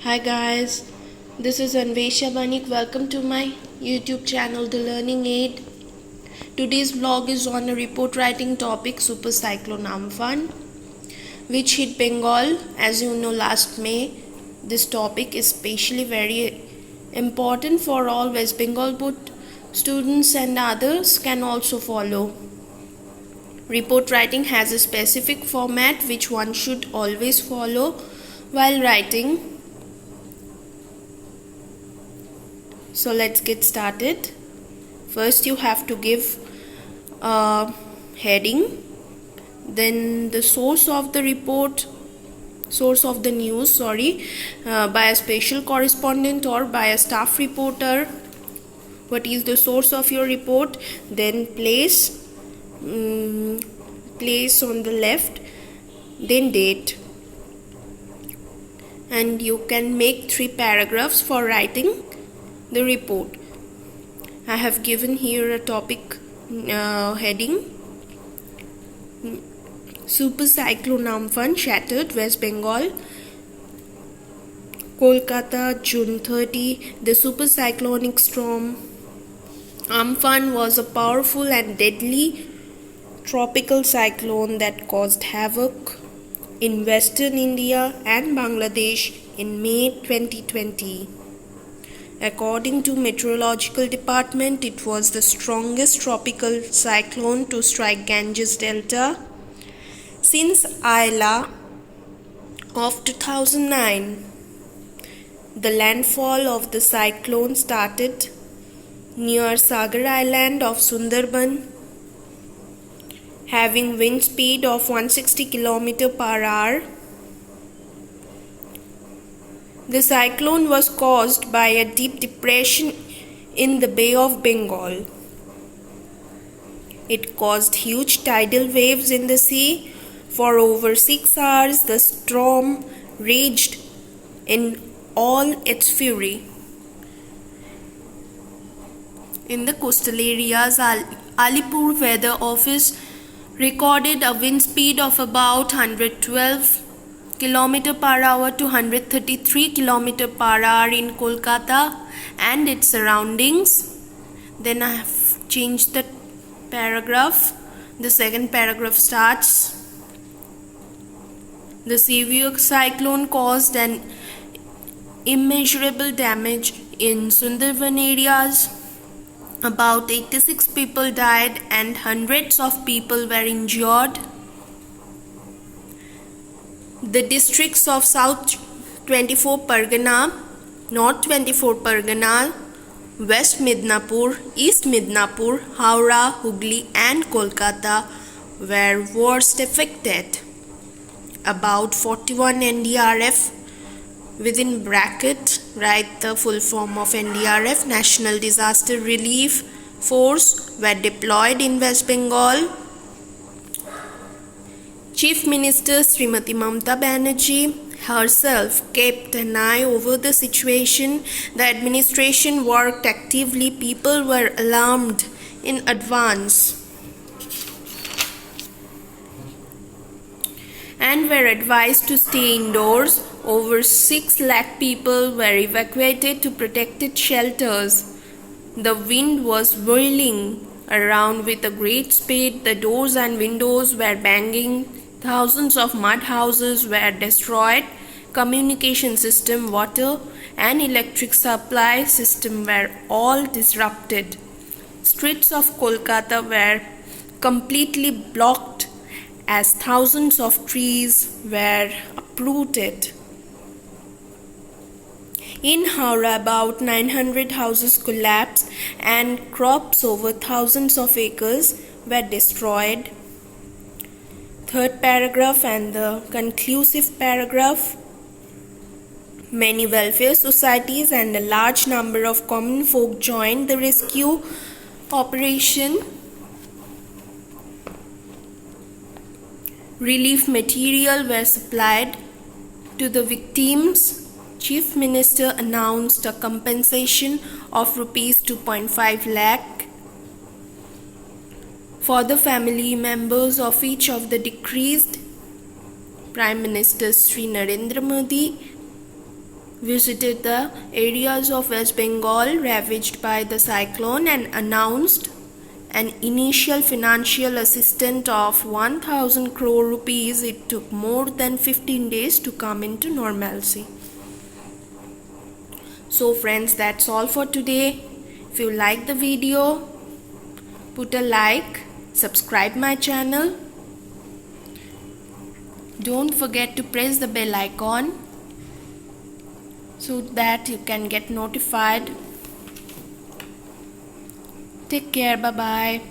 Hi guys, this is Anvesha Banik. Welcome to my YouTube channel The Learning Aid. Today's vlog is on a report writing topic Super Cyclone Amphan, which hit Bengal. As you know, last May. This topic is especially very important for all West Bengal both students and others can also follow. Report writing has a specific format which one should always follow while writing. So let's get started. First you have to give a heading, then the source of the news by a special correspondent or by a staff reporter. What is the source of your report? Then place on the left, then date, and you can make 3 paragraphs for writing the report. I have given here a topic heading: Super Cyclone Amphan shattered West Bengal. Kolkata, June 30. The super cyclonic storm Amphan was a powerful and deadly tropical cyclone that caused havoc in western India and Bangladesh in May 2020. According to Meteorological Department, it was the strongest tropical cyclone to strike Ganges Delta since Ayla of 2009. The landfall of the cyclone started near Sagar Island of Sundarban, having wind speed of 160 km per hour. The cyclone was caused by a deep depression in the Bay of Bengal. It caused huge tidal waves in the sea. For over 6 hours, the storm raged in all its fury. In the coastal areas, Alipur Weather Office recorded a wind speed of about 112 km per hour to 133 km per hour in Kolkata and its surroundings. Then I have changed the paragraph. The second paragraph starts: the severe cyclone caused an immeasurable damage in Sundarban areas. About 86 people died and hundreds of people were injured. The districts of South 24 Pargana, North 24 Pargana, West Midnapur, East Midnapur, Howrah, Hooghly and Kolkata were worst affected. About 41 NDRF, within bracket write the full form of NDRF, National Disaster Relief Force, were deployed in West Bengal. Chief Minister Srimati Mamata Banerjee herself kept an eye over the situation. The administration worked actively. People were alarmed in advance and were advised to stay indoors. Over 6 lakh people were evacuated to protected shelters. The wind was whirling around with a great speed. The doors and windows were banging. Thousands of mud houses were destroyed. Communication system, water and electric supply system were all disrupted. Streets of Kolkata were completely blocked as thousands of trees were uprooted. In Howrah, about 900 houses collapsed and crops over thousands of acres were destroyed. Third paragraph and the conclusive paragraph: many welfare societies and a large number of common folk joined the rescue operation. Relief material were supplied to the victims. Chief Minister announced a compensation of rupees 2.5 lakh for the family members of each of the deceased. Prime Minister Sri Narendra Modi visited the areas of West Bengal ravaged by the cyclone and announced an initial financial assistance of 1000 crore rupees. It took more than 15 days to come into normalcy. So friends, that's all for today. If you like the video, put a like, subscribe my channel. Don't forget to press the bell icon so that you can get notified. Take care. Bye bye.